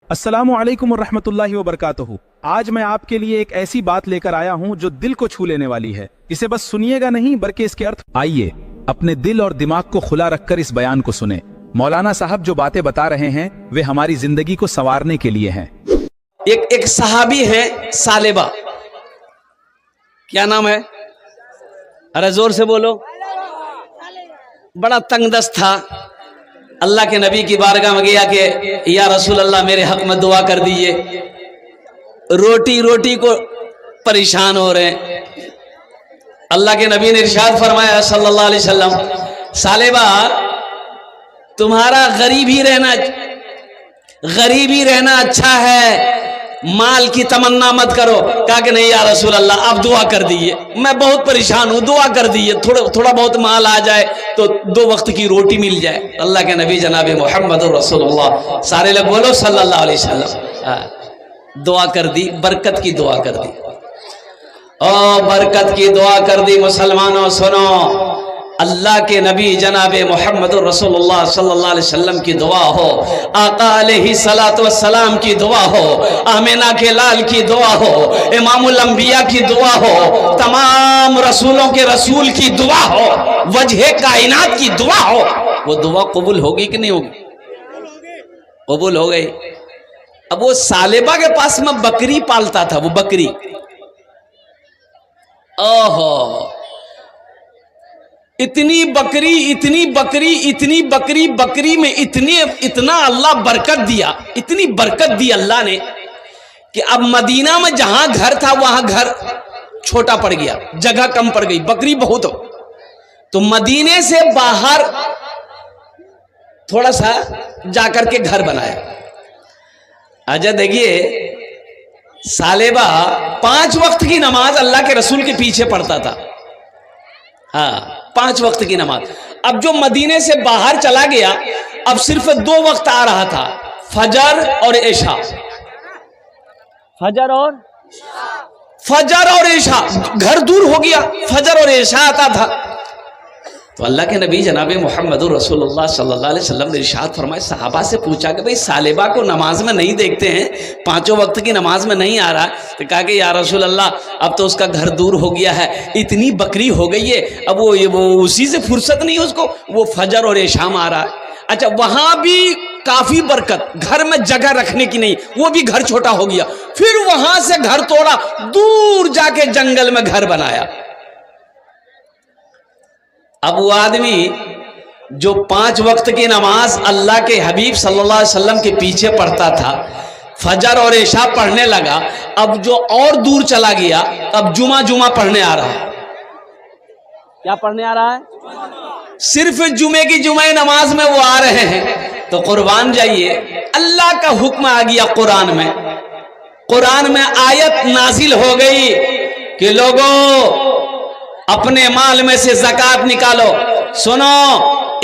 अस्सलामु अलैकुम वरहमतुल्लाहि वबरकातुहू। आज मैं आपके लिए एक ऐसी बात लेकर आया हूँ जो दिल को छू लेने वाली है। इसे बस सुनिएगा नहीं बल्कि इसके अर्थ। आइए अपने दिल और दिमाग को खुला रखकर इस बयान को सुने। मौलाना साहब जो बातें बता रहे हैं वे हमारी जिंदगी को संवारने के लिए हैं। एक सहाबी है सालेबा, क्या नाम है? अरे जोर से बोलो। बड़ा तंगदस्त था, अल्लाह के नबी की बारगाह में गया कि या रसूल अल्लाह मेरे हक में दुआ कर दीजिए, रोटी को परेशान हो रहे हैं। अल्लाह के नबी ने इरशाद फरमाया सल्लल्लाहु अलैहि वसल्लम, सालेबा तुम्हारा गरीब ही रहना अच्छा है, माल की तमन्ना मत करो। कहा कि नहीं या रसूल अल्लाह आप दुआ कर दीजिए, मैं बहुत परेशान हूं, दुआ कर दीजिए, थोड़ा बहुत माल आ जाए तो 2 वक्त की रोटी मिल जाए। अल्लाह के नबी जनाब मोहम्मद रसूलुल्लाह, सारे लोग बोलो सल्लल्लाहु अलैहि वसल्लम, दुआ कर दी, बरकत की दुआ कर दी। ओ बरकत की दुआ कर दी। मुसलमानों सुनो, अल्लाह के नबी जनाब मोहम्मद रसूलुल्लाह सल्लल्लाहु अलैहि वसल्लम की दुआ हो, आका अलैहि सलातो वस्सलाम की दुआ हो, आमिना के लाल की दुआ हो, इमामुल अंबिया की दुआ हो, तमाम रसूलों के रसूल की दुआ हो, वजह कायनात की दुआ हो, वो दुआ कबूल होगी कि नहीं होगी? कबूल हो गई। अब वो सालेबा के पास में बकरी पालता था, वो बकरी, ओहो इतनी बकरी में इतना अल्लाह बरकत दिया, इतनी बरकत दी अल्लाह ने कि अब मदीना में जहां घर था वहां घर छोटा पड़ गया, जगह कम पड़ गई, बकरी बहुत हो, तो मदीने से बाहर थोड़ा सा जाकर के घर बनाया। अच्छा देखिए, सालेबा 5 वक्त की नमाज अल्लाह के रसूल के पीछे पढ़ता था। हाँ, 5 वक्त की नमाज। अब जो मदीने से बाहर चला गया, अब सिर्फ 2 वक्त आ रहा था, फजर और इशा। फजर और इशा, घर दूर हो गया, फजर और इशा आता था। तो अल्लाह के नबी जनाब मोहम्मद रसूलुल्लाह सल्लल्लाहु अलैहि वसल्लम ने इरशाद फरमाया, सहाबा से पूछा कि भाई सालेबा को नमाज में नहीं देखते हैं, 5 वक्त की नमाज में नहीं आ रहा। तो कहा कि या रसूल अल्लाह अब तो उसका घर दूर हो गया है, इतनी बकरी हो गई है, अब वो उसी से फुर्सत नहीं उसको, वो फजर और इशा में आ रहा है। अच्छा, वहां भी काफी बरकत, घर में जगह रखने की नहीं, वो भी घर छोटा हो गया। फिर वहां से घर तोड़ा, दूर जाके जंगल में घर बनाया। अब वो आदमी जो 5 वक्त की नमाज अल्लाह के हबीब सल्लल्लाहु अलैहि वसल्लम के पीछे पढ़ता था, फजर और इशा पढ़ने लगा, अब जो और दूर चला गया, अब जुमा पढ़ने आ रहा है। क्या पढ़ने आ रहा है? सिर्फ जुमे की जुमे नमाज में वो आ रहे हैं। तो कुर्बान जाइए, अल्लाह का हुक्म आ गया कुरान में आयत नाजिल हो गई कि लोगों अपने माल में से ज़कात निकालो। सुनो,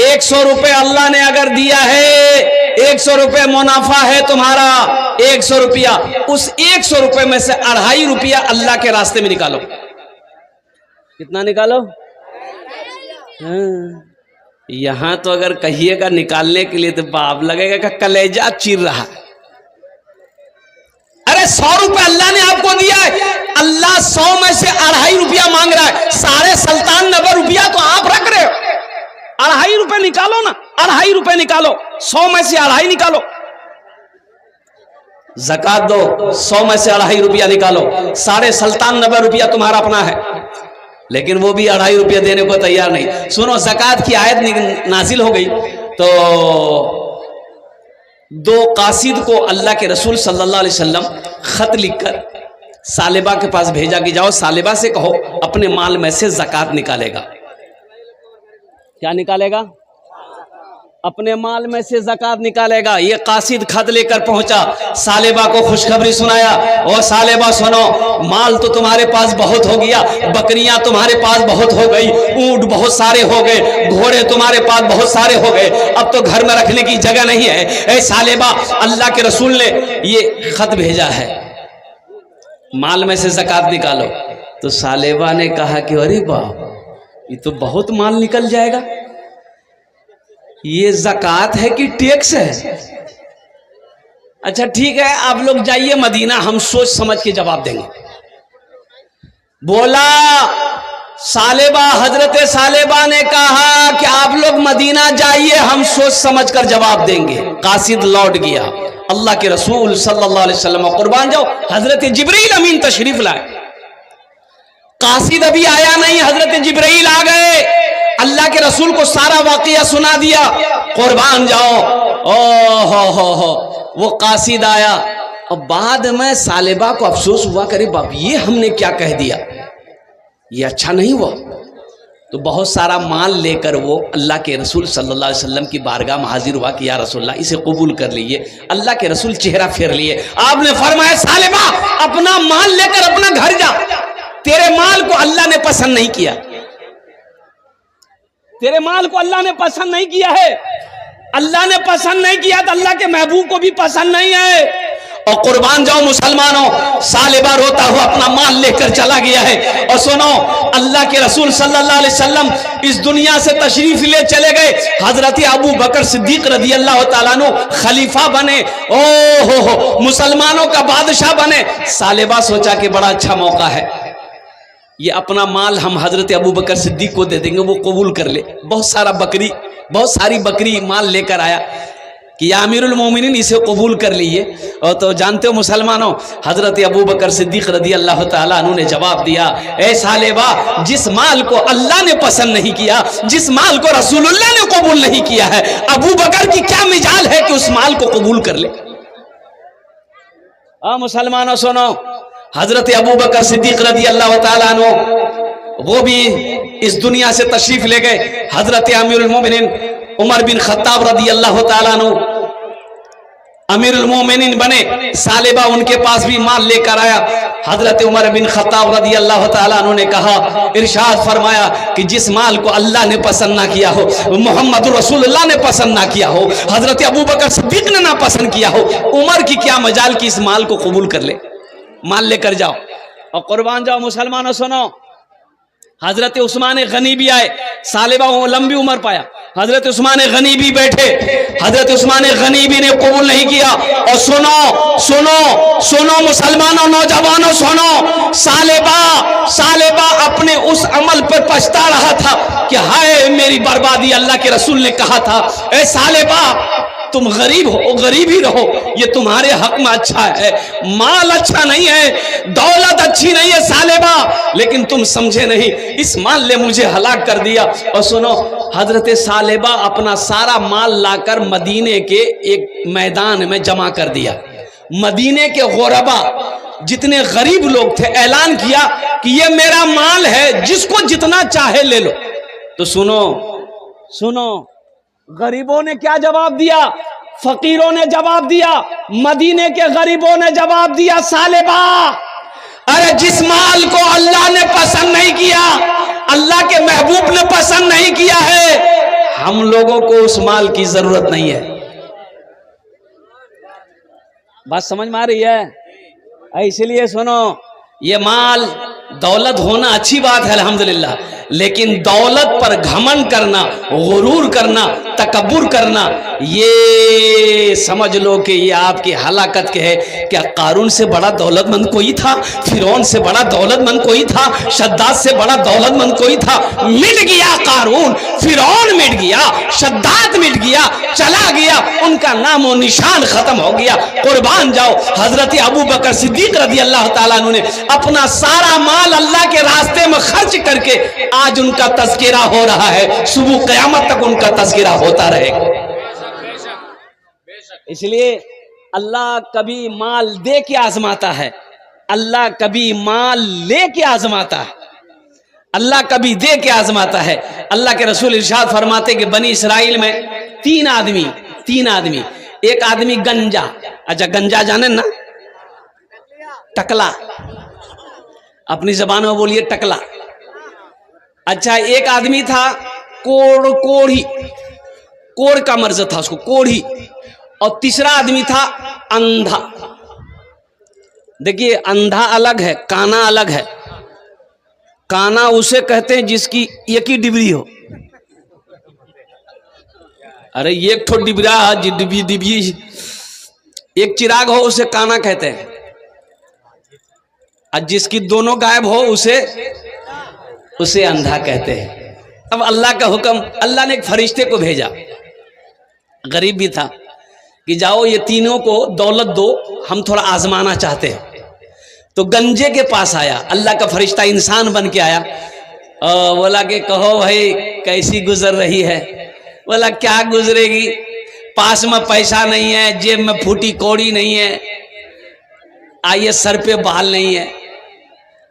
100 रुपए अल्लाह ने अगर दिया है, 100 रुपए मुनाफा है तुम्हारा, 100 रुपया, उस 100 रुपए में से 2.5 रुपया अल्लाह के रास्ते में निकालो। कितना निकालो? यहां तो अगर कहिएगा निकालने के लिए तो बाप लगेगा कि कलेजा चीर रहा। अरे 100 रुपए अल्लाह ने आपको दिया है, अल्लाह 100 में से 2.5 रुपया मांग रहा है, सारे 97 रुपया तो आप रख रहे हो। 2.5 रुपए निकालो ना, 2.5 रुपए निकालो, 100 में से 2.5 निकालो, ज़कात दो, 100 में से 2.5 रुपया निकालो, 97 रुपया तुम्हारा अपना है। लेकिन वो भी 2.5 रुपया देने को तैयार नहीं। सुनो, ज़कात की आयत नाजिल हो गई तो 2 कासिद को अल्लाह के रसूल सल्लल्लाहु अलैहि वसल्लम खत लिखकर सालेबा के पास भेजा कि जाओ सालेबा से कहो अपने माल में से ज़कात निकालेगा। क्या निकालेगा? अपने माल में से ज़कात निकालेगा। ये कासिद खत लेकर पहुंचा, सालेबा को खुशखबरी सुनाया, और सालेबा सुनो, माल तो तुम्हारे पास बहुत हो गया, बकरियां तुम्हारे पास बहुत हो गई, ऊंट बहुत सारे हो गए, घोड़े तुम्हारे पास बहुत सारे हो गए, अब तो घर में रखने की जगह नहीं है। ए सालेबा, अल्लाह के रसूल ने ये खत भेजा है, माल में से ज़कात निकालो। तो सालेबा ने कहा कि अरे बाप, ये तो बहुत माल निकल जाएगा, ये ज़कात है कि टैक्स है? اچھا ٹھیک ہے آپ لوگ جائیے مدینہ, ہم سوچ سمجھ کے جواب دیں گے. بولا سالبہ, حضرت سالبہ نے کہا کہ آپ لوگ مدینہ جائیے, ہم سوچ سمجھ کر جواب دیں گے. قاصد لوٹ گیا. اللہ کے رسول صلی اللہ علیہ وسلم قربان جاؤ, حضرت جبرائیل امین تشریف لائے. قاصد ابھی آیا نہیں, حضرت جبرائیل آ گئے, اللہ کے رسول کو سارا واقعہ سنا دیا. قربان جاؤ, ہو وہ قاصد آیا. اب بعد میں سالبہ کو افسوس ہوا, کرے باپ یہ ہم نے کیا کہہ دیا, یہ اچھا نہیں ہوا. تو بہت سارا مال لے کر وہ اللہ کے رسول صلی اللہ علیہ وسلم کی بارگاہ میں حاضر ہوا کہ یا رسول اللہ اسے قبول کر لیجئے. اللہ کے رسول چہرہ پھیر لیے. آپ نے فرمایا سالبہ اپنا مال لے کر اپنا گھر جا, تیرے مال کو اللہ نے پسند نہیں کیا, تیرے مال کو اللہ نے پسند نہیں کیا ہے. اللہ نے پسند نہیں کیا تو اللہ کے محبوب کو بھی پسند نہیں ہے. اور قربان جاؤ مسلمانوں, سالبہ روتا ہوا اپنا مال لے کر چلا گیا ہے. اور سنو, اللہ کے رسول صلی اللہ علیہ وسلم اس دنیا سے تشریف لے چلے گئے. حضرت ابو بکر صدیق رضی اللہ تعالیٰ عنہ خلیفہ بنے, ہو مسلمانوں کا بادشاہ بنے. سالبہ سوچا کہ بڑا اچھا موقع ہے, یہ اپنا مال ہم حضرت ابو بکر صدیق کو دے دیں گے, وہ قبول کر لے. بہت ساری بکری مال لے کر آیا کہ یا امیر المومنین اسے قبول کر لیے. اور تو جانتے ہو مسلمانوں, حضرت ابو بکر صدیق رضی اللہ تعالیٰ عنہ نے جواب دیا, اے سالبہ جس مال کو اللہ نے پسند نہیں کیا, جس مال کو رسول اللہ نے قبول نہیں کیا ہے, ابو بکر کی کیا مجال ہے کہ اس مال کو قبول کر لے. مسلمانوں سنو, حضرت ابو بکر صدیق رضی اللہ تعالیٰ عنہ وہ بھی اس دنیا سے تشریف لے گئے. حضرت امیر المومنین عمر بن خطاب رضی اللہ تعالیٰ عنہ امیر المومنین بنے. سالبہ ان کے پاس بھی مال لے کر آیا. حضرت عمر بن خطاب رضی اللہ تعالیٰ عنہ نے کہا, ارشاد فرمایا کہ جس مال کو اللہ نے پسند نہ کیا ہو, محمد رسول اللہ نے پسند نہ کیا ہو, حضرت ابو بکر صدیق نے نہ پسند کیا ہو, عمر کی کیا مجال کی اس مال کو قبول کر لے, مال لے کر جاؤ. اور قربان جاؤ مسلمانوں سنو, حضرت عثمان غنی بھی آئے. سالبہ وہ لمبی عمر پایا, حضرت عثمان غنی بھی بیٹھے. حضرت عثمان غنی بھی نے قبول نہیں کیا. اور سنو مسلمانوں, نوجوانوں سنو, سالبہ اپنے اس عمل پر پچھتا رہا تھا کہ ہائے میری بربادی. اللہ کے رسول نے کہا تھا, اے سالبہ تم غریب ہو, غریب ہی رہو, یہ تمہارے حق میں اچھا ہے. مال اچھا نہیں ہے, دولت اچھی نہیں ہے سالبہ, لیکن تم سمجھے نہیں, اس مال نے مجھے ہلاک کر دیا. اور سنو, حضرت سالبہ اپنا سارا مال لا کر مدینے کے ایک میدان میں جمع کر دیا. مدینے کے غربا جتنے غریب لوگ تھے اعلان کیا کہ یہ میرا مال ہے, جس کو جتنا چاہے لے لو. تو سنو غریبوں نے کیا جواب دیا, فقیروں نے جواب دیا, مدینے کے غریبوں نے جواب دیا, سالبہ ارے جس مال کو اللہ نے پسند نہیں کیا, اللہ کے محبوب نے پسند نہیں کیا ہے, ہم لوگوں کو اس مال کی ضرورت نہیں ہے. بات سمجھ میں آ رہی ہے؟ اس لیے سنو, یہ مال دولت ہونا اچھی بات ہے الحمدللہ, لیکن دولت پر گھمنڈ کرنا, غرور کرنا, تکبر کرنا, یہ سمجھ لو کہ یہ آپ کی ہلاکت کے ہے. کیا قارون سے بڑا دولت مند کوئی تھا؟ فرعون سے بڑا دولت مند کوئی تھا؟ شداد سے بڑا دولت مند کوئی تھا؟ مٹ گیا قارون, فرعون مٹ گیا, شداد مٹ گیا, چلا گیا, ان کا نام و نشان ختم ہو گیا. قربان جاؤ, حضرت ابو بکر صدیق رضی اللہ تعالیٰ عنہ نے اپنا سارا مال اللہ کے راستے میں خرچ کر کے آج ان کا تذکرہ ہو رہا ہے, صبح قیامت تک ان کا تذکرہ ہوتا رہے گا. اس لیے اللہ کبھی مال دے کے آزماتا ہے, اللہ کبھی مال لے کے آزماتا ہے, اللہ کبھی دے کے آزماتا ہے. اللہ کے رسول ارشاد فرماتے کہ بنی اسرائیل میں تین آدمی, ایک آدمی گنجا, اچھا گنجا جانے نا, ٹکلا, اپنی زبان میں بولیے ٹکلا. اچھا ایک آدمی تھا کوڑھی, کوڑ کا مرض تھا اس کو, کوڑھی. اور تیسرا آدمی تھا اندھا. دیکھیے اندھا الگ ہے, کانا الگ ہے. کانا اسے کہتے ہیں جس کی ایک ہی ڈبری ہو. ارے ایک ٹھو ڈبرا ڈبی, ایک چراغ ہو اسے کانا کہتے ہیں، اور جس کی دونوں غائب ہو اسے اندھا کہتے ہیں۔ اب اللہ کا حکم، اللہ نے ایک فرشتے کو بھیجا، غریب بھی تھا، کہ جاؤ یہ تینوں کو دولت دو، ہم تھوڑا آزمانا چاہتے ہیں۔ تو گنجے کے پاس آیا، اللہ کا فرشتہ انسان بن کے آیا، بولا کہ کہو بھائی کیسی گزر رہی ہے؟ بولا کیا گزرے گی، پاس میں پیسہ نہیں ہے، جیب میں پھوٹی کوڑی نہیں ہے، آئیے سر پہ بال نہیں ہے۔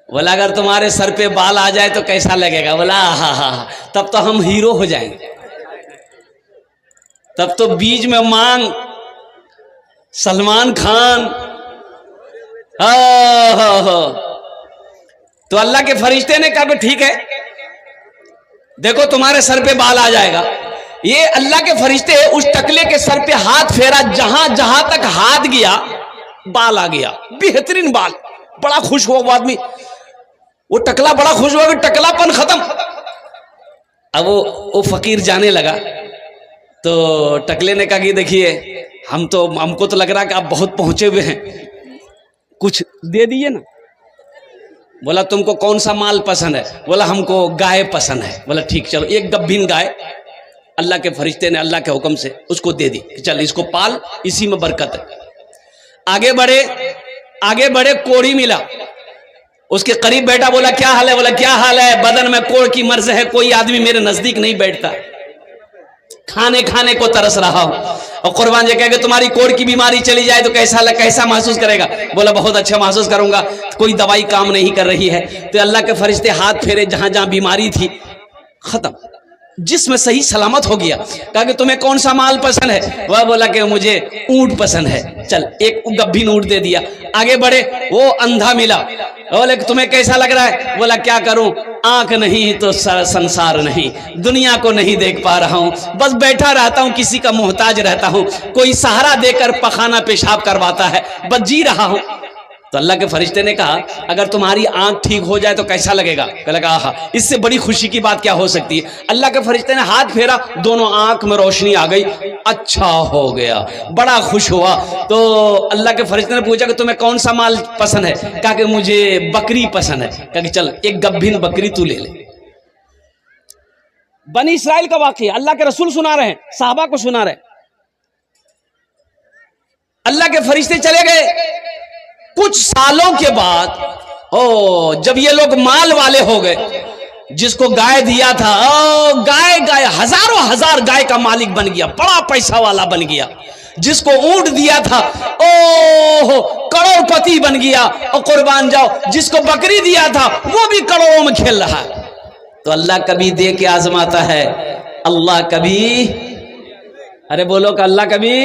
بولا اگر تمہارے سر پہ بال آ جائے تو کیسا لگے گا؟ بولا ہاں، تب تو ہم ہیرو ہو جائیں گے، تب تو بیچ میں مانگ سلمان خان۔ تو اللہ کے فرشتے نے کہا کہ ٹھیک ہے، دیکھو تمہارے سر پہ بال آ جائے گا۔ یہ اللہ کے فرشتے اس ٹکلے کے سر پہ ہاتھ پھیرا، جہاں تک ہاتھ گیا بال آ گیا، بہترین بال۔ بڑا خوش ہوا وہ آدمی، وہ ٹکلا بڑا خوش ہوا کہ ٹکلا پن ختم۔ اب وہ فقیر جانے لگا تو ٹکلے نے کہا کہ دیکھیے ہم کو تو لگ رہا کہ آپ بہت پہنچے ہوئے ہیں، کچھ دے دیے نا۔ بولا تم کو کون سا مال پسند ہے؟ بولا ہم کو گائے پسند ہے۔ بولا ٹھیک، چلو ایک گبھین گائے اللہ کے فرشتے نے اللہ کے حکم سے اس کو دے دی کہ چل اس کو پال، اسی میں برکت ہے۔ آگے بڑے کوڑی ملا، اس کے قریب بیٹا، بولا کیا حال ہے؟ بولا کیا حال ہے؟ بدن میں کوڑ کی مرض ہے، کوئی آدمی میرے نزدیک نہیں بیٹھتا، کھانے کو ترس رہا ہوں۔ اور قربان جی کہے کہ تمہاری کوڑ کی بیماری چلی جائے تو کیسا محسوس کرے گا؟ بولا بہت اچھا محسوس کروں گا، کوئی دوائی کام نہیں کر رہی ہے۔ تو اللہ کے فرشتے ہاتھ پھیرے، جہاں بیماری تھی ختم، جسم صحیح سلامت ہو گیا۔ کہا کہ تمہیں کون سا مال پسند ہے؟ وہ بولا کہ مجھے اونٹ پسند ہے، چل ایک گبھین اونٹ دے دیا۔ آگے بڑھے، وہ اندھا ملا، بولے کہ تمہیں کیسا لگ رہا ہے؟ بولا کیا کروں، آنکھ نہیں تو سنسار نہیں، دنیا کو نہیں دیکھ پا رہا ہوں، بس بیٹھا رہتا ہوں، کسی کا محتاج رہتا ہوں، کوئی سہارا دے کر پخانہ پیشاب کرواتا ہے، بس جی رہا ہوں۔ تو اللہ کے فرشتے نے کہا اگر تمہاری آنکھ ٹھیک ہو جائے تو کیسا لگے گا؟ کہ لگا ہاں، اس سے بڑی خوشی کی بات کیا ہو سکتی ہے؟ اللہ کے فرشتے نے ہاتھ پھیرا، دونوں آنکھ میں روشنی آ گئی، اچھا ہو گیا، بڑا خوش ہوا۔ تو اللہ کے فرشتے نے پوچھا کہ تمہیں کون سا مال پسند ہے؟ کہا کہ مجھے بکری پسند ہے۔ کہا کہ چل ایک گبھین بکری تو لے لے۔ بنی اسرائیل کا واقعہ اللہ کے رسول سنا رہے ہیں، صحابہ کو سنا رہے ہیں۔ اللہ کے فرشتے چلے گئے، کچھ سالوں کے بعد جب یہ لوگ مال والے ہو گئے، جس کو گائے دیا تھا گائے ہزار گائے کا مالک بن گیا، بڑا پیسہ والا بن گیا۔ جس کو اونٹ دیا تھا کروڑ پتی بن گیا، اور قربان جاؤ جس کو بکری دیا تھا وہ بھی کروڑوں میں کھیل رہا ہے۔ تو اللہ کبھی دے کے آزماتا ہے، اللہ کبھی، ارے بولو کہ اللہ کبھی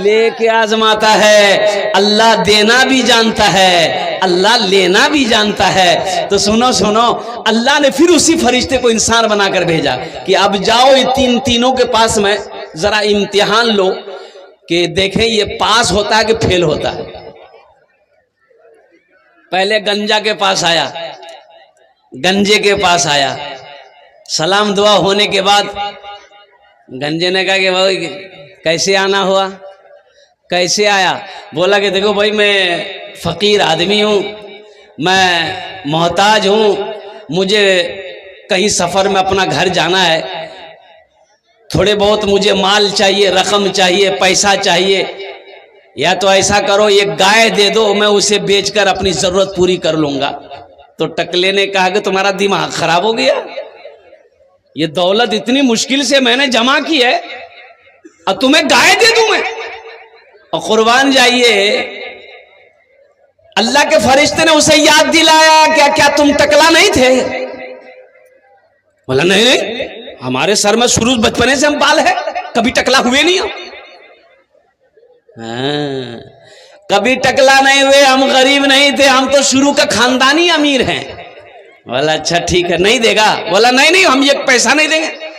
لے کے آزماتا ہے۔ اللہ دینا بھی جانتا ہے، اللہ لینا بھی جانتا ہے۔ تو سنو اللہ نے پھر اسی فرشتے کو انسان بنا کر بھیجا کہ اب جاؤ یہ تینوں کے پاس میں ذرا امتحان لو کہ دیکھیں یہ پاس ہوتا ہے کہ فیل ہوتا ہے۔ پہلے گنجا کے پاس آیا، گنجے کے پاس آیا، سلام دعا ہونے کے بعد گنجے نے کہا کہ بھائی کیسے آنا ہوا، کیسے آیا؟ بولا کہ دیکھو بھائی میں فقیر آدمی ہوں، میں محتاج ہوں، مجھے کہیں سفر میں اپنا گھر جانا ہے، تھوڑے بہت مجھے مال چاہیے، رقم چاہیے، پیسہ چاہیے، یا تو ایسا کرو ایک گائے دے دو، میں اسے بیچ کر اپنی ضرورت پوری کر لوں گا۔ تو ٹکلے نے کہا کہ تمہارا دماغ خراب ہو گیا، یہ دولت اتنی مشکل سے میں نے جمع کی ہے اور تمہیں گائے دے دوں میں؟ اور قربان جائیے اللہ کے فرشتے نے اسے یاد دلایا، کیا تم ٹکلا نہیں تھے؟ بولا نہیں، ہمارے سر میں شروع بچپنے سے ہم بال ہے، کبھی ٹکلا ہوئے نہیں ہم۔ کبھی ٹکلا نہیں ہوئے، ہم غریب نہیں تھے، ہم تو شروع کا خاندانی امیر ہیں۔ بولا اچھا ٹھیک ہے، نہیں دے گا؟ بولا نہیں ہم یہ پیسہ نہیں دیں گے۔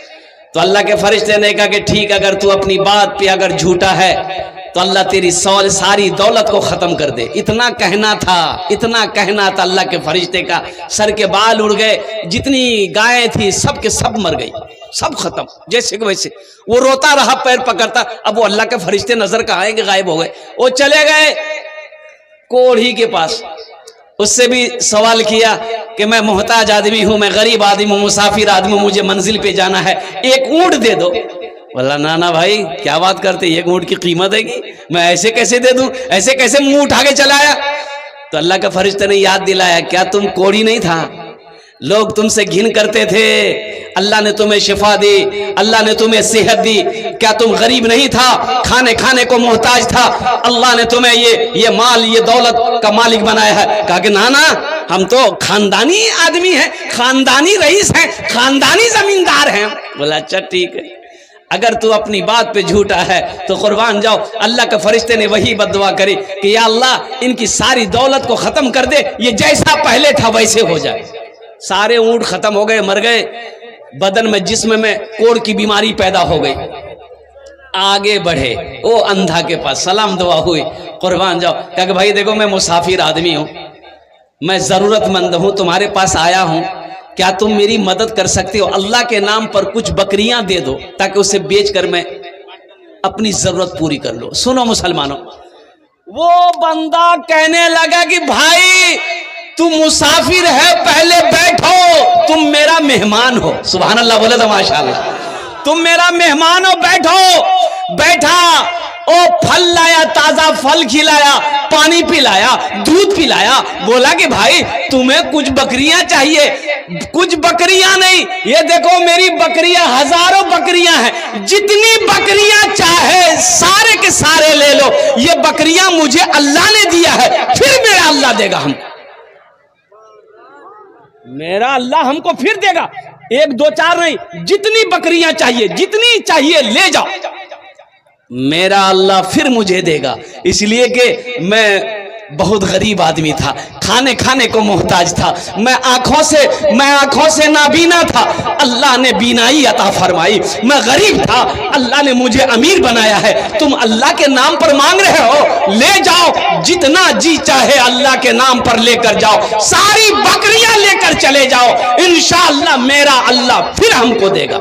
تو اللہ کے فرشتے نے کہا کہ ٹھیک، اگر تو اپنی بات پہ اگر جھوٹا ہے تو اللہ تیری ساری دولت کو ختم کر دے۔ اتنا کہنا تھا اللہ کے فرشتے کا، سر کے بال اڑ گئے، جتنی گائیں تھی سب کے سب مر گئی۔ सब खत्म जैसे कि वैसे। वो रोता रहा, पैर पकड़ता, अब वो अल्लाह के फरिश्ते नजर कहाँ आएंगे, गायब हो गए। वो चले गए कोढ़ी के पास, उससे भी सवाल किया कि मैं मोहताज आदमी हूं, मैं गरीब आदमी हूं, मुसाफिर आदमी हूं, मुझे मंजिल पे जाना है, एक ऊंट दे दो। बोला ना ना भाई क्या बात करते, एक ऊंट की कीमत है कि मैं ऐसे कैसे दे दूं, ऐसे कैसे मुंह उठा के चलाया। तो अल्लाह का फरिश्ते ने याद दिलाया, क्या तुम कोढ़ी नहीं था, लोग तुमसे घिन करते थे, अल्लाह ने तुम्हें शिफा दी, अल्लाह ने तुम्हें सेहत दी, क्या तुम गरीब नहीं था, खाने खाने को मोहताज था, अल्लाह ने तुम्हें ये माल ये दौलत का मालिक बनाया है। कहा कि ना ना हम तो खानदानी आदमी हैं, खानदानी रईस हैं, खानदानी जमींदार हैं। बोला अच्छा ठीक है, अगर तू अपनी बात पे झूठा है तो कुर्बान जाओ। अल्लाह के फरिश्ते ने वही बद्दुआ करी कि या अल्लाह इनकी सारी दौलत को खत्म कर दे, ये जैसा पहले था वैसे हो जाए। सारे ऊंट खत्म हो गए, मर गए, बदन में जिस्म में कोढ़ की बीमारी पैदा हो गई। आगे बढ़े वो अंधा के पास, सलाम दुआ हुई, कुर्बान जाओ। कहा कि भाई देखो मैं मुसाफिर आदमी हूं, मैं जरूरतमंद हूं, तुम्हारे पास आया हूं, क्या तुम मेरी मदद कर सकते हो, अल्लाह के नाम पर कुछ बकरियां दे दो ताकि उसे बेचकर मैं अपनी जरूरत पूरी कर लो। सुनो मुसलमानों, वो बंदा कहने लगा कि भाई तुम मुसाफिर है, पहले बैठो, तुम मेरा मेहमान हो। सुभान अल्लाह बोले तो माशाअल्लाह, तुम मेरा मेहमान हो, बैठो। बैठा, ओ फल लाया, ताजा फल खिलाया, पानी पिलाया, दूध पिलाया। बोला कि भाई तुम्हें कुछ बकरियां चाहिए, कुछ बकरियां नहीं, ये देखो मेरी बकरियां हजारों बकरियां हैं, जितनी बकरियां चाहे सारे के सारे ले लो, ये बकरियां मुझे अल्लाह ने दिया है, फिर मेरा अल्लाह देगा हमको, मेरा अल्लाह हमको फिर देगा, एक दो चार नहीं, जितनी बकरियां चाहिए, जितनी चाहिए ले जाओ, मेरा अल्लाह फिर मुझे देगा। इसलिए कि मैं बहुत गरीब आदमी था, खाने खाने को मोहताज था, मैं आंखों से नाबीना था, अल्लाह ने बीनाई अता फरमाई, मैं गरीब था, अल्लाह ने मुझे अमीर बनाया है, तुम अल्लाह के नाम पर मांग रहे हो, ले जाओ, जितना जी चाहे अल्लाह के नाम पर लेकर जाओ, सारी बकरियां लेकर चले जाओ, इंशाअल्लाह मेरा अल्लाह फिर हमको देगा।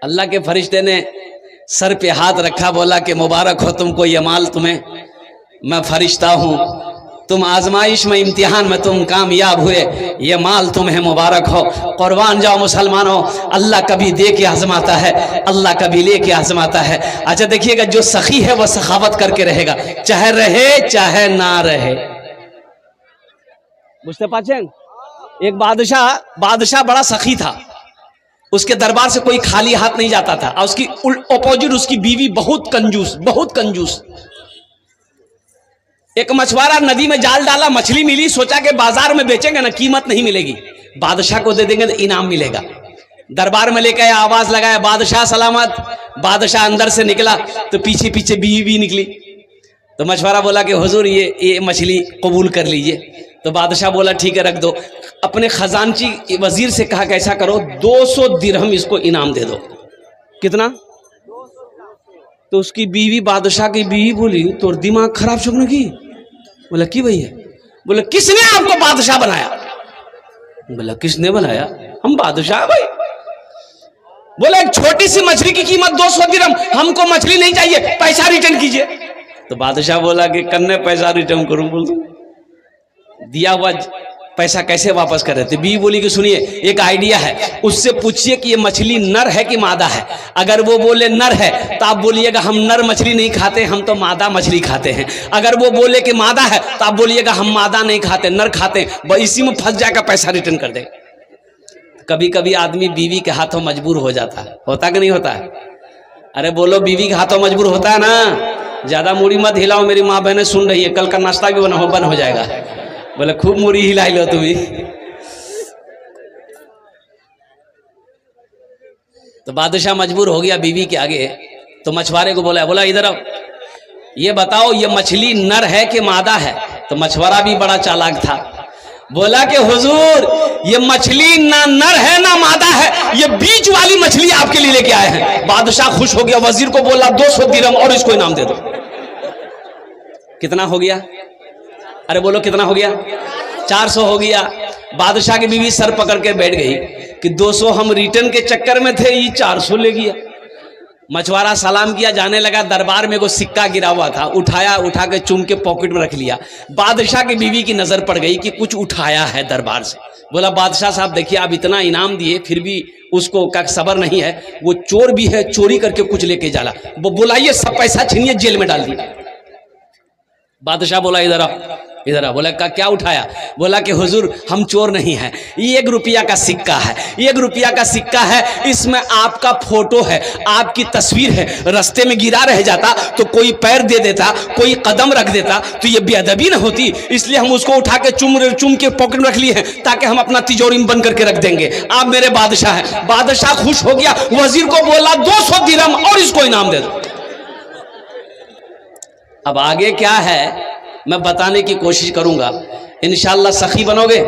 अल्लाह के फरिश्ते ने सर पे हाथ रखा, बोला कि मुबारक हो तुमको ये माल, तुम्हें मैं फरिश्ता हूं, तुम आजमाइश में इम्तिहान में तुम कामयाब हुए, ये माल तुम्हें मुबारक हो। कुर्बान जाओ मुसलमानों, अल्लाह कभी दे के आजमाता है, अल्लाह कभी ले के आजमाता है। अच्छा देखिएगा, जो सखी है वह सखावत करके रहेगा, चाहे रहे चाहे ना रहे। बुझते पाचन, एक बादशाह बड़ा सखी था, उसके दरबार से कोई खाली हाथ नहीं जाता था, और उसकी अपोजिट उसकी बीवी बहुत कंजूस। एक मछुआरा नदी में जाल डाला, मछली मिली, सोचा कि बाजार में बेचेंगे ना, कीमत नहीं मिलेगी, बादशाह को दे देंगे तो इनाम मिलेगा। दरबार में लेकर आवाज लगाया, बादशाह सलामत। बादशाह अंदर से निकला तो पीछे पीछे बीवी भी निकली। तो मछुआरा बोला कि हुजूर ये मछली कबूल कर लीजिए। तो बादशाह बोला ठीक है रख दो। अपने खजानची वजीर से कहा कि ऐसा करो 200 दिरहम इसको इनाम दे दो। कितना? तो उसकी बीवी, बादशाह की बीवी बोली तो दिमाग खराब चुकने की। बोला कि भैया? बोले किसने आपको बादशाह बनाया? बोला किसने बनाया? हम बादशाह भाई। बोला एक छोटी सी मछली की कीमत 200 दिरहम, हमको मछली नहीं चाहिए, पैसा रिटर्न कीजिए। तो बादशाह बोला कि कन्ने पैसा रिटर्न करूं? बोल दो दिया हुआ पैसा कैसे वापस कर रहे थे? बीवी बोली कि सुनिए एक आइडिया है, उससे पूछिए कि ये मछली नर है कि मादा है। अगर वो बोले नर है तो आप बोलिएगा हम नर मछली नहीं खाते, हम तो मादा मछली खाते हैं। अगर वो बोले कि मादा है तो आप बोलिएगा हम मादा नहीं खाते, नर खाते हैं। इसी में फंस जाएगा, पैसा रिटर्न कर दे। कभी कभी आदमी बीवी के हाथों मजबूर हो जाता है, होता कि नहीं होता है? अरे बोलो बीवी के हाथों मजबूर होता है ना। ज्यादा मूड़ी मत हिलाओ, मेरी माँ बहनें सुन रही है, कल का नाश्ता भी बन हो जाएगा। बोले खूब मूड़ी हिलाई लो तुम्हें। तो बादशाह मजबूर हो गया बीवी के आगे। तो मछुआरे को बोला इधर आओ, ये बताओ ये मछली नर है कि मादा है? तो मछुआरा भी बड़ा चालाक था, बोला कि हुजूर ये मछली ना नर है ना मादा है, ये बीच वाली मछली आपके लिए लेके आए हैं। बादशाह खुश हो गया, वजीर को बोला 200 दिरहम और इसको इनाम दे दो। कितना हो गया? अरे बोलो कितना हो गया? 400 हो गया। बादशाह की बीवी सर पकड़ के बैठ गई, कि 200 हम रिटर्न के चक्कर में थे, ये 400 ले गया। मछुआरा सलाम किया, जाने लगा। दरबार में को सिक्का गिरा हुआ था, उठाया, उठा के चुम के पॉकेट में रख लिया। बादशाह की बीवी की नजर पड़ गई कि कुछ उठाया है दरबार से। बोला बादशाह साहब देखिए, आप इतना इनाम दिए फिर भी उसको का सबर नहीं है, वो चोर भी है, चोरी करके कुछ लेके जाला। वो बुलाइए, सब पैसा छीनिए, जेल में डाल दिया। बादशाह बोला इधर आओ, इधर आ। बोला क्या उठाया? बोला कि हुजूर हम चोर नहीं हैं, ये 1 रुपया का सिक्का है, 1 रुपया का सिक्का है, इसमें आपका फोटो है, आपकी तस्वीर है। रास्ते में गिरा रह जाता तो कोई पैर दे देता, कोई कदम रख देता तो ये बेअदबी न होती, इसलिए हम उसको उठा के चुम के पॉकेट में रख लिए हैं, ताकि हम अपना तिजोरी में बंद करके रख देंगे। आप मेरे बादशाह हैं। बादशाह खुश हो गया, वजीर को बोला 200 दिरहम और इसको इनाम दे दो। अब आगे क्या है मैं बताने की कोशिश करूंगा। इंशाअल्लाह सखी बनोगे?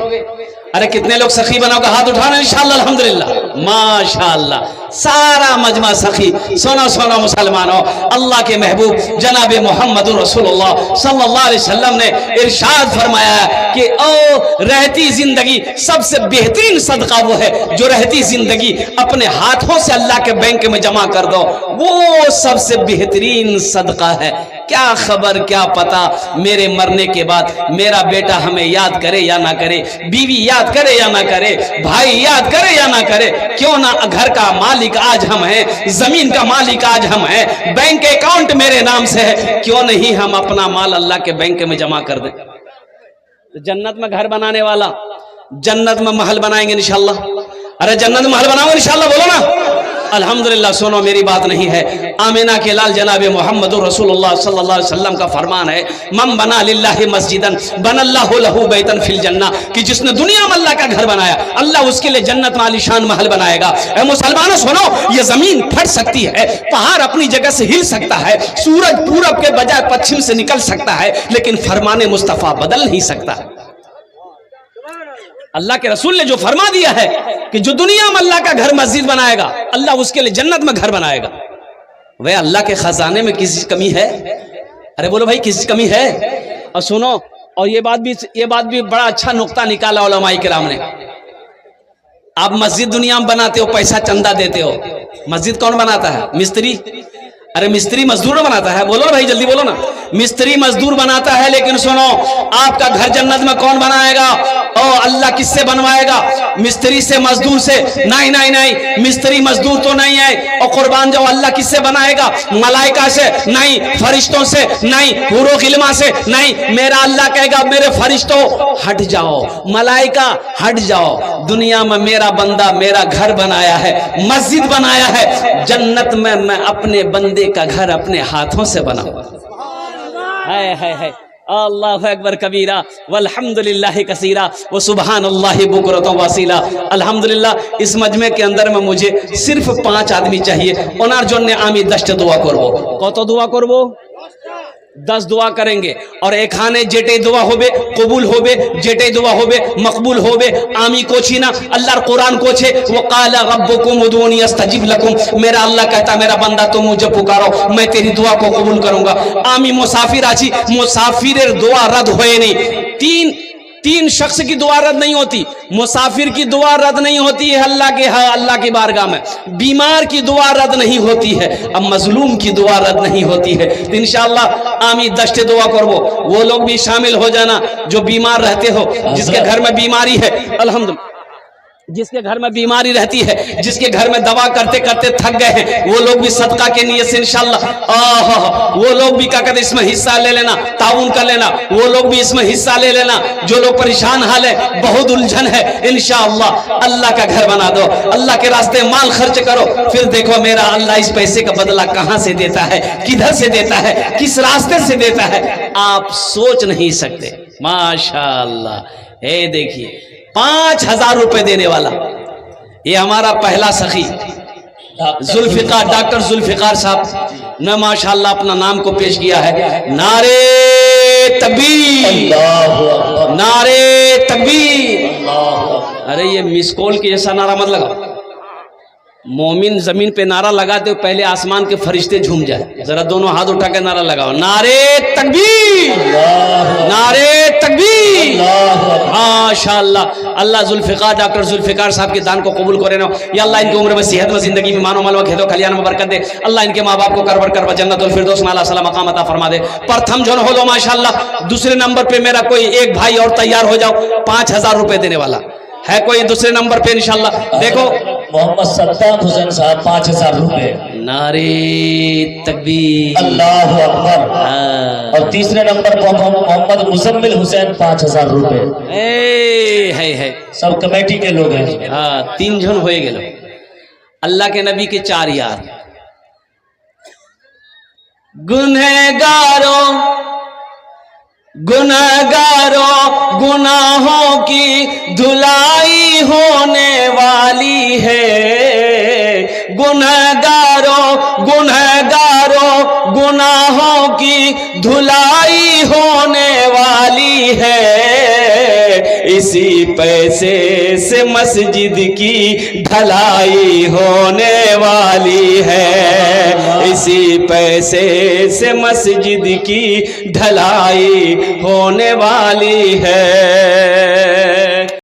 अरे कितने लोग सखी बनोगे? हाथ उठाना इंशाअल्लाह। अल्हम्दुलिल्लाह, माशाअल्लाह, सारा मजमा सखी। सोना सोना मुसलमानों, अल्लाह के महबूब जनाब मोहम्मद रसूलुल्लाह सल्लल्लाहु अलैहि वसल्लम ने इरशाद फरमाया कि ओ रहती जिंदगी सबसे बेहतरीन सदका वो है जो रहती जिंदगी अपने हाथों से अल्लाह के बैंक में जमा कर दो, वो सबसे बेहतरीन सदका है। क्या खबर, क्या पता मेरे मरने के बाद मेरा बेटा हमें याद करे या ना करे, बीवी याद करे या ना करे, भाई याद करे या ना करे। क्यों ना घर का मालिक आज हम हैं, जमीन का मालिक आज हम हैं, बैंक अकाउंट मेरे नाम से है, क्यों नहीं हम अपना माल अल्लाह के बैंक में जमा कर दें। तो जन्नत में घर बनाने वाला, जन्नत में महल बनाएंगे इंशाअल्लाह। अरे जन्नत में महल बनाओगे इंशाअल्लाह, बोलो ना अल्हम्दुलिल्लाह। सुनो, मेरी बात नहीं है, आमिना के लाल जनाब मोहम्मद रसूलुल्लाह सल्लल्लाहु अलैहि वसल्लम का फरमान है, मन बना लिल्लाहि मस्जिदन बनल्लाहु लहू बैतन फिल जन्नह, कि जिसने दुनिया में अल्लाह का घर बनाया, अल्लाह उसके लिए जन्नत में आलीशान महल बनाएगा। ऐ मुसलमानों सुनो, ये जमीन फट सकती है, पहाड़ अपनी जगह से हिल सकता है, सूरज पूरब के बजाय पश्चिम से निकल सकता है, लेकिन फरमाने मुस्तफा बदल नहीं सकता। अल्लाह के रसूल ने जो फरमा दिया है कि जो दुनिया में अल्लाह का घर मस्जिद बनाएगा, अल्लाह उसके लिए जन्नत में घर बनाएगा। वह अल्लाह के खजाने में किसी कमी है? अरे बोलो भाई, किसी कमी है? और सुनो, और ये बात भी बड़ा अच्छा नुक्ता निकाला उलमाए किराम ने। आप मस्जिद दुनिया में बनाते हो, पैसा चंदा देते हो, मस्जिद कौन बनाता है? मिस्त्री। अरे मिस्त्री मजदूर बनाता है, बोलो भाई जल्दी बोलो ना। मिस्त्री मजदूर बनाता है, लेकिन सुनो, आपका घर जन्नत में कौन बनाएगा? ओ अल्लाह किससे बनवाएगा? मिस्त्री से, मजदूर से? नहीं नहीं नहीं, मिस्त्री मजदूर तो नहीं है। और कुर्बान जाओ, अल्लाह किससे बनाएगा? मलाइका से? नहीं। फरिश्तों से? नहीं। हुरो गिलमा से? नहीं। मेरा अल्लाह कहेगा मेरे फरिश्तों हट जाओ, मलाइका हट जाओ, दुनिया में मेरा बंदा मेरा घर बनाया है, मस्जिद बनाया है, जन्नत में मैं अपने बंदे का घर अपने हाथों से बनाऊंगा। है अल्लाहु अकबर कबीरा वल्हम्दुलिल्लाहि कसीरा व सुबहानल्लाहि बुकरतन वसीला। अल्हम्दुलिल्लाह, इस मजमे के अंदर में मुझे सिर्फ 5 आदमी चाहिए, ओनार जोन्ने आमी 10 दुआ करबो। कत दुआ करबो? 10 दुआ करेंगे, और एखाने जेटे दुआ होबे कबूल होबे, जेटे दुआ होबे मकबूल होबे। आमी कोची ना, अल्लाह कुरान कोछे, वो काला रब्बुकुम उदूनी अस्तजिब लकुम, मेरा अल्लाह कहता मेरा बंदा तुम मुझे पुकारो, मैं तेरी दुआ को कबूल करूंगा। आमी मुसाफिर आची, मुसाफिर दुआ रद्द होए नहीं। तीन शख्स की दुआ रद्द नहीं होती, मुसाफिर की दुआ रद्द नहीं होती है अल्लाह की बारगाह में, बीमार की दुआ रद्द नहीं होती है, अब मजलूम की दुआ रद्द नहीं होती है। तो इंशाअल्लाह आमी 10 दुआ करबो, वो लोग भी शामिल हो जाना जो बीमार रहते हो, जिसके घर में बीमारी है, अल्हम्दुलिल्लाह, जिसके घर में बीमारी रहती है, जिसके घर में दवा करते करते थक गए हैं, वो लोग भी सदका के नियत से इंशाअल्लाह वो लोग भी क्या कहते इसमें हिस्सा ले लेना, ताउन कर लेना, वो लोग भी इसमें हिस्सा ले लेना। जो लोग परेशान हाल है, बहुत उलझन है, इंशाअल्लाह अल्लाह का घर बना दो, अल्लाह के रास्ते माल खर्च करो, फिर देखो मेरा अल्लाह इस पैसे का बदला कहां से देता है, किधर से देता है, किस रास्ते से देता है, आप सोच नहीं सकते। माशाअल्लाह। ये देखिए 5000 रुपए देने वाला, ये हमारा पहला सखी जुल्फिकार, डॉक्टर जुल्फिकार साहब ने माशाअल्लाह अपना नाम को पेश किया है। नारे तकबीर, नारे तकबीर। अरे ये मिस कॉल के जैसा नारा मत लगाओ, मोमिन जमीन पे नारा लगाते हो पहले आसमान के फरिश्ते झूम जाए। जरा दोनों हाथ उठा के नारा लगाओ, नारे तकबीर, नारे तकबीर। माशाअल्लाह। अल्लाह जुल्फिकार, डॉक्टर जुल्फिकार साहब के दान को कबूल करे ना या अल्लाह, इनकी उम्र में सेहत में जिंदगी में मानो मालवा खेदो कल्याण में बरकत दे अल्लाह, इनके माँ बाप को करवर करवा जन्नतुल फिरदौस में अल्लाह सला मकाम अता फरमा दे। प्रथम जन हो लो माशाअल्लाह। दूसरे नंबर पे मेरा कोई एक भाई और तैयार हो जाओ, 5000 रुपए देने वाला है कोई दूसरे नंबर पे इंशाल्लाह। देखो मोहम्मद सद्दाम हुसैन साहब 5000 रुपए। नारे तकबीर, अल्लाह अकबर। हाँ। और तीसरे नंबर पर मोहम्मद मुजम्मिल हुसैन 5000 रुपए। है सब कमेटी के लोग हैं। हाँ, 3 जन होए गेलो। अल्लाह के नबी के 4 यार। गुनहगारों गुनाहों की धुलाई होने वाली है। गुनहगारों गुनाहों की धुलाई होने वाली है। इसी पैसे से मस्जिद की ढलाई होने वाली है। इसी पैसे से मस्जिद की ढलाई होने वाली है।